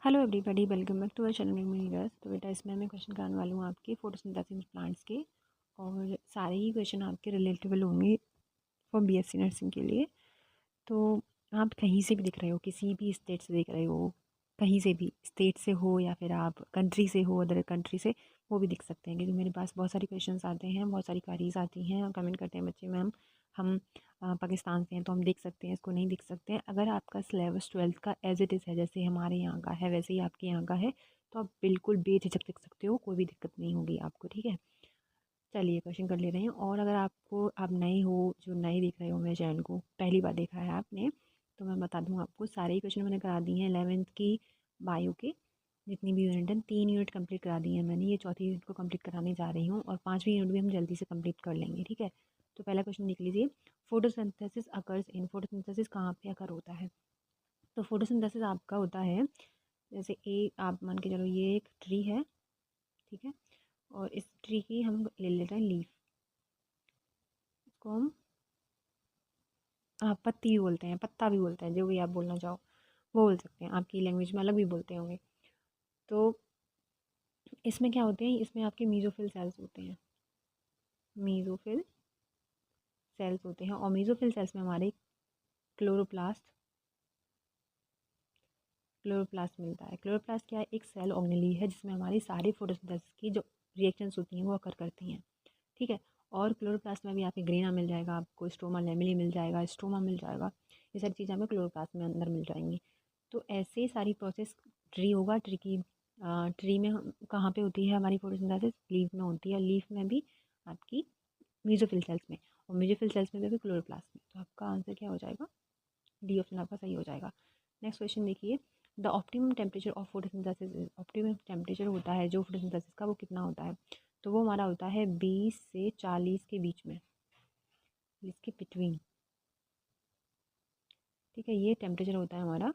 Hello everybody, welcome back to our channel मीरस। तो बेटा इसमें मैं क्वेश्चन कराने वाली हूँ आपके फोटोसिंथेसिस प्लांट्स के, और सारे ही क्वेश्चन आपके रिलेटेबल होंगे फॉर बीएससी नर्सिंग के लिए। तो आप कहीं से भी दिख रहे हो, किसी भी स्टेट से दिख रहे हो, कहीं से भी स्टेट से हो या फिर आप कंट्री से हो, अदर कंट्री से, वो भी दिख सकते हैं। क्योंकि मेरे पास बहुत सारी क्वेश्चंस आते हैं, बहुत सारी क्वेरीज आती हैं और कमेंट करते हैं बच्चे, मैम हम पाकिस्तान से हैं तो हम देख सकते हैं, इसको नहीं देख सकते हैं। अगर आपका सिलेबस 12th का एज इट इज़ है, जैसे हमारे यहाँ का है वैसे ही आपके यहाँ का है, तो आप बिल्कुल बेझिझक देख सकते हो, कोई भी दिक्कत नहीं होगी आपको। ठीक है, चलिए क्वेश्चन कर ले रहे हैं। और अगर आपको, आप नए हो, जो नए देख रहे हो मेरे चैनल को, पहली बार देखा है आपने, तो मैं बता दूँ आपको, सारे ही क्वेश्चन मैंने करा दिए हैं 11th की बायो के। जितनी भी यूनिट है, 3 यूनिट कंप्लीट करा दी है मैंने, ये चौथी यूनिट को कंप्लीट कराने जा रही हूँ, और 5वीं यूनिट भी हम जल्दी से कंप्लीट कर लेंगे। ठीक है, तो पहला क्वेश्चन देख लीजिए। फोटोसिंथेसिस अकर्स इन, फोटोसिंथेसिस कहाँ पे अकर होता है? तो फोटोसिंथेसिस आपका होता है, जैसे एक आप मान के चलो, ये एक ट्री है, ठीक है, और इस ट्री की हम ले लेते हैं लीफ, इसको हम पत्ती भी बोलते हैं, पत्ता भी बोलते हैं, जो भी आप बोलना चाहो वो बोल सकते हैं, आपकी लैंग्वेज में अलग भी बोलते होंगे। तो इसमें क्या होते हैं, इसमें आपके मीजोफिल सेल्स होते हैं, मीजोफिल सेल्स होते हैं, और मीजोफिल सेल्स में हमारे क्लोरोप्लास्ट क्लोरोप्लास्ट मिलता है। क्लोरोप्लास्ट क्या है? एक सेल ऑर्गेनेली है जिसमें हमारी सारी फोटोसिंथेसिस की जो रिएक्शंस होती हैं वो अकर करती हैं। ठीक है, और क्लोरोप्लास्ट में भी आपके ग्रेना मिल जाएगा, आपको स्ट्रोमा लेमिली मिल जाएगा, स्ट्रोमा मिल जाएगा, ये सारी चीज़ें हमें क्लोरोप्लास्ट में अंदर मिल जाएंगी। तो ऐसे ही सारी प्रोसेस ट्री होगा, ट्री की ट्री में कहाँ पे होती है हमारी फोटोसिंथेसिस? लीफ में होती है, लीफ में भी आपकी मीजोफिल सेल्स में, और मीजोफिल सेल्स में भी क्लोरोप्लास्ट में। तो आपका आंसर क्या हो जाएगा? डी ऑप्शन आपका सही हो जाएगा। नेक्स्ट क्वेश्चन देखिए। The optimum temperature of photosynthesis is, optimum temperature होता है जो फोटोसिंथेसिस का, वो कितना होता है? तो वो हमारा होता है 20 से 40 के बीच में, इसके बिटवीन। ठीक है, ये टेम्परेचर होता है हमारा,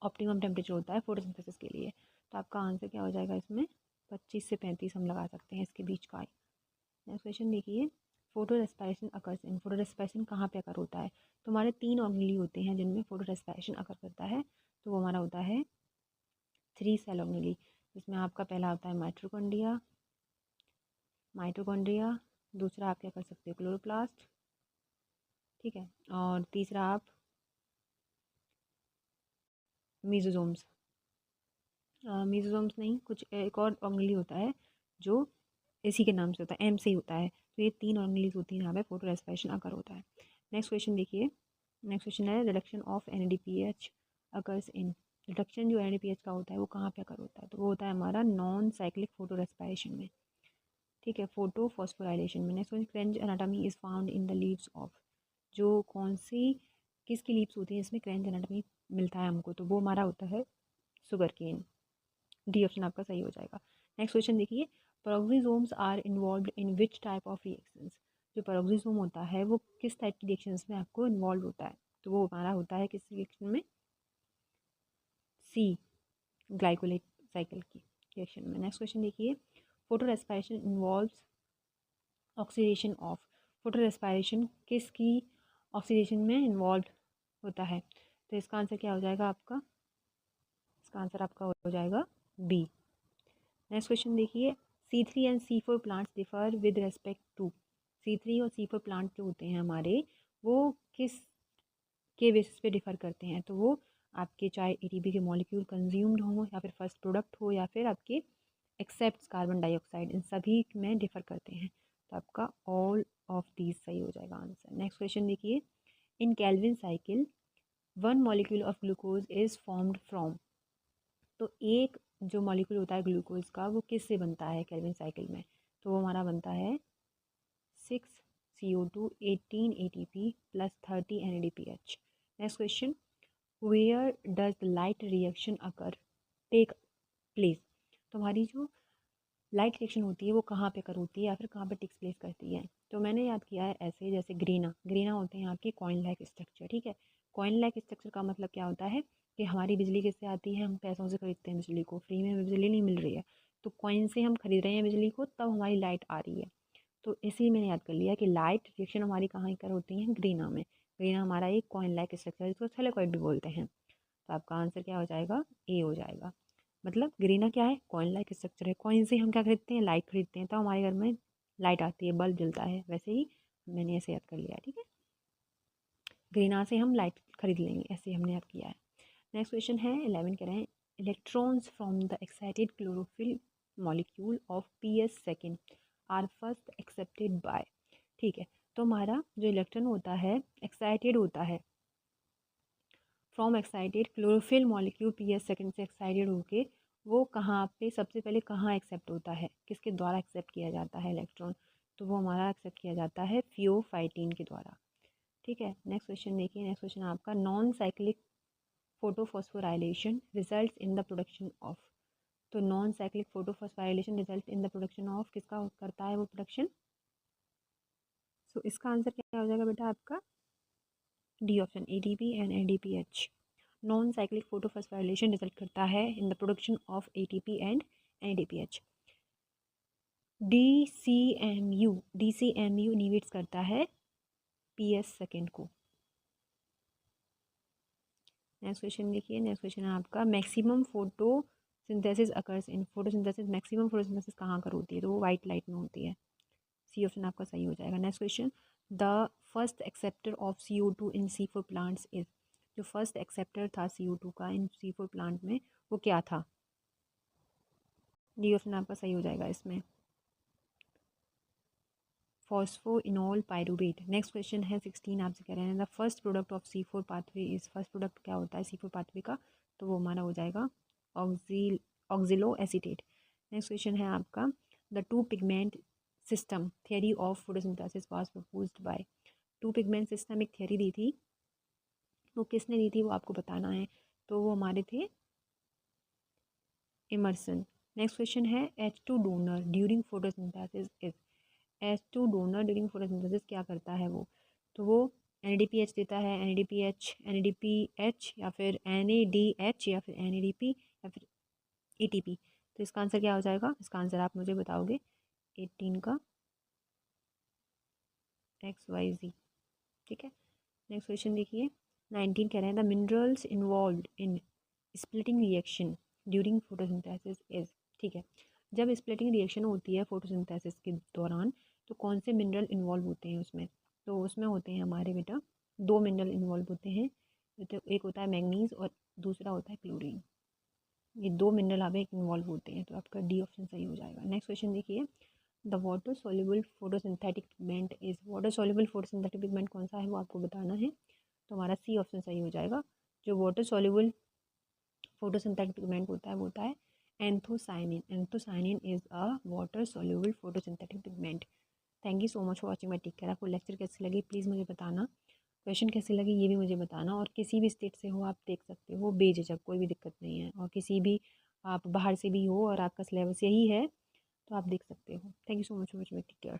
ऑप्टिमम टेम्परेचर होता है फोटोसिंथेसिस के लिए। तो आपका आंसर क्या हो जाएगा इसमें? 25 से 35 हम लगा सकते हैं, इसके बीच का। नेक्स्ट क्वेश्चन देखिए। Photo respiration occurs in, photo respiration कहाँ पे अकर होता है? तो हमारे 3 ऑर्गेनेली होते हैं जिनमें फोटो रेस्पायरेशन अकर करता है, तो वो हमारा होता है 3 सेल ऑर्गेनेली, जिसमें आपका पहला होता है माइटोकॉन्ड्रिया, माइटोकॉन्ड्रिया, दूसरा आप क्या कर सकते हो, क्लोरोप्लास्ट, ठीक है, और तीसरा आप मीजोजोम्स, मीजोजोम्स नहीं, कुछ एक और ऑर्गेनेली होता है जो इसी के नाम से होता है, एम से ही होता है। तो ये 3 ऑर्गेनेलीज होती हैं जहाँ पे फोटो रेस्पायरेशन अकर होता है। नेक्स्ट क्वेश्चन देखिए। नेक्स्ट क्वेश्चन है, reduction of NADPH occurs in, reduction जो NADPH का होता है वो कहाँ पे अकर होता है? तो वो होता है हमारा नॉन साइक्लिक फोटो रेस्पायरेशन में। ठीक है, फोटो फॉस्फोराइलेशन में। Next question, Kranz anatomy is found in the leaves of, जो कौन सी, किसकी लीव्स होती हैं इसमें क्रेंज एनाटॉमी मिलता है हमको? तो वो हमारा होता है शुगर केन। डी ऑप्शन आपका सही हो जाएगा। नेक्स्ट क्वेश्चन देखिए। Peroxisomes are involved in which type of reactions, जो पेरोक्सिसोम होता है वो किस टाइप की रिएक्शंस में आपको इन्वॉल्व होता है? तो वो हमारा होता है किस रिएक्शन में? सी, ग्लाइकोलाइट साइकिल की रिएक्शन में। नेक्स्ट क्वेश्चन देखिए। Photo respiration involves oxidation of, photo respiration किसकी ऑक्सीडेशन में इन्वॉल्व होता है? तो इसका आंसर क्या हो जाएगा आपका? इसका आंसर आपका हो जाएगा बी। नेक्स्ट क्वेश्चन देखिए। C3 and C4 plants differ with respect to, C3 और C4 प्लांट जो होते हैं हमारे, वो किस के बेसिस पे डिफ़र करते हैं? तो वो आपके चाहे ATP के मॉलिक्यूल कंज्यूम्ड हो, या फिर फर्स्ट प्रोडक्ट हो, या फिर आपके एक्सेप्ट कार्बन डाइऑक्साइड, इन सभी में डिफ़र करते हैं। तो आपका ऑल ऑफ दीज सही हो जाएगा आंसर। नेक्स्ट क्वेश्चन देखिए। In Calvin cycle 1 molecule of glucose is formed from, तो एक जो मॉलिक्यूल होता है ग्लूकोज का, वो किससे बनता है कैल्विन साइकिल में? तो वो हमारा बनता है 6 CO2 18 ATP plus 30 NADPH। Next question. Where does the light reaction occur take place, तो हमारी जो लाइट रिएक्शन होती है वो कहाँ पे कर होती है, या फिर कहाँ पे टेक्स प्लेस करती है? तो मैंने याद किया है ऐसे, जैसे ग्रीना, ग्रीना होते हैं आपके कॉइन लाइक स्ट्रक्चर। ठीक है, कॉइन लाइक स्ट्रक्चर का मतलब क्या होता है कि हमारी बिजली किससे आती है? हम पैसों से खरीदते हैं बिजली को, फ्री में बिजली नहीं मिल रही है, तो कॉइन से हम खरीद रहे हैं बिजली को, तब हमारी लाइट आ रही है। तो इसी मैंने याद कर लिया कि लाइट रिएक्शन हमारी कहाँ कर होती है? ग्रीना में। ग्रीना हमारा एक कॉइन लाइक स्ट्रक्चर है, जिसको थैलेकॉइड भी बोलते हैं। तो आपका आंसर क्या हो जाएगा, ए हो जाएगा। मतलब ग्रीना क्या है, कॉइन लाइक स्ट्रक्चर है। कॉइन से हम क्या खरीदते हैं, लाइट खरीदते हैं, तो हमारे घर में लाइट आती है, बल्ब जलता है। वैसे ही मैंने ऐसे याद कर लिया है, ठीक है। ग्रीना से हम लाइट खरीद लेंगे, ऐसे हमने याद किया है। नेक्स्ट क्वेश्चन है 11, कह रहे हैं electrons from the excited chlorophyll molecule of PS second are first accepted by. ठीक है, तो हमारा जो इलेक्ट्रॉन होता है एक्साइटेड होता है from excited chlorophyll molecule PS second से एक्साइटेड होके वो कहाँ पे सबसे पहले कहाँ एक्सेप्ट होता है, किसके द्वारा एक्सेप्ट किया जाता है इलेक्ट्रॉन, तो वो हमारा एक्सेप्ट किया जाता है फियोफाइटिन के द्वारा। ठीक है, नेक्स्ट क्वेश्चन देखिए। नेक्स्ट क्वेश्चन आपका non cyclic photophosphorylation result in the production of. तो non cyclic photophosphorylation result in the production of, किसका करता है वो प्रोडक्शन। सो इसका आंसर क्या हो जाएगा बेटा आपका, D option, ATP and NADPH। Non cyclic photophosphorylation result करता है इन the production of ATP and NADPH। DCMU inhibits करता है PS सेकेंड को। नेक्स्ट क्वेश्चन देखिए। नेक्स्ट क्वेश्चन है आपका maximum photosynthesis occurs in, photosynthesis maximum photosynthesis कहाँ कर होती है, तो वो वाइट लाइट में होती है। सी ऑप्शन आपका सही हो जाएगा। Next question the first acceptor of CO2 in C4 plants is. जो फर्स्ट एक्सेप्टर था CO2 का इन C4 प्लांट में वो क्या था, डी ऑप्शन आपका सही हो जाएगा इसमें, फॉस्फोइनोल पायरुवेट। नेक्स्ट क्वेश्चन है 16, आपसे कह रहे हैं the first product of C4 pathway is. First product क्या होता है C4 पाथवे का, तो वो हमारा हो जाएगा ऑक्जिलो एसीटेट। नेक्स्ट क्वेश्चन है आपका the two pigment system theory of photosynthesis was proposed by. Two pigment system एक थियरी दी थी, वो किसने दी थी वो आपको बताना है, तो वो हमारे थे इमर्सन। नेक्स्ट क्वेश्चन है H2 donor during photosynthesis is. H2 donor during photosynthesis क्या करता है वो, तो वो NADPH देता है, NADPH या फिर NADH या फिर NADP या फिर ATP। तो इसका आंसर क्या हो जाएगा, इसका आंसर आप मुझे बताओगे 18 का XYZ। ठीक है, नेक्स्ट क्वेश्चन देखिए 19, कह रहे हैं the minerals involve in splitting reaction during photosynthesis is. ठीक है, जब स्प्लिटिंग रिएक्शन होती है फोटोसिंथेसिस के दौरान तो कौन से मिनरल इन्वॉल्व होते हैं उसमें, तो उसमें होते हैं हमारे बेटा दो मिनरल इन्वॉल्व होते हैं। तो एक होता है मैग्नीज और दूसरा होता है क्लोरीन। ये दो मिनरल आप एक इन्वॉल्व होते हैं, तो आपका डी ऑप्शन सही हो जाएगा। नेक्स्ट क्वेश्चन देखिए the water soluble photosynthetic pigment is. Water soluble photosynthetic pigment कौन सा है वो आपको बताना है, तो हमारा सी ऑप्शन सही हो जाएगा। जो वाटर सोल्यूबल फोटोसिंथेटिक पिगमेंट होता है वो होता है anthocyanin. Anthocyanin is a water soluble photosynthetic pigment. Thank you so much for watching my take care. आपको लेक्चर कैसी लगी प्लीज़ मुझे बताना, क्वेश्चन कैसे लगे ये भी मुझे बताना, और किसी भी स्टेट से हो आप देख सकते हो बेझिझक, कोई भी दिक्कत नहीं है, और किसी भी आप बाहर से भी हो और आपका सिलेबस यही है तो आप देख सकते हो। Thank you so much for watching my take care.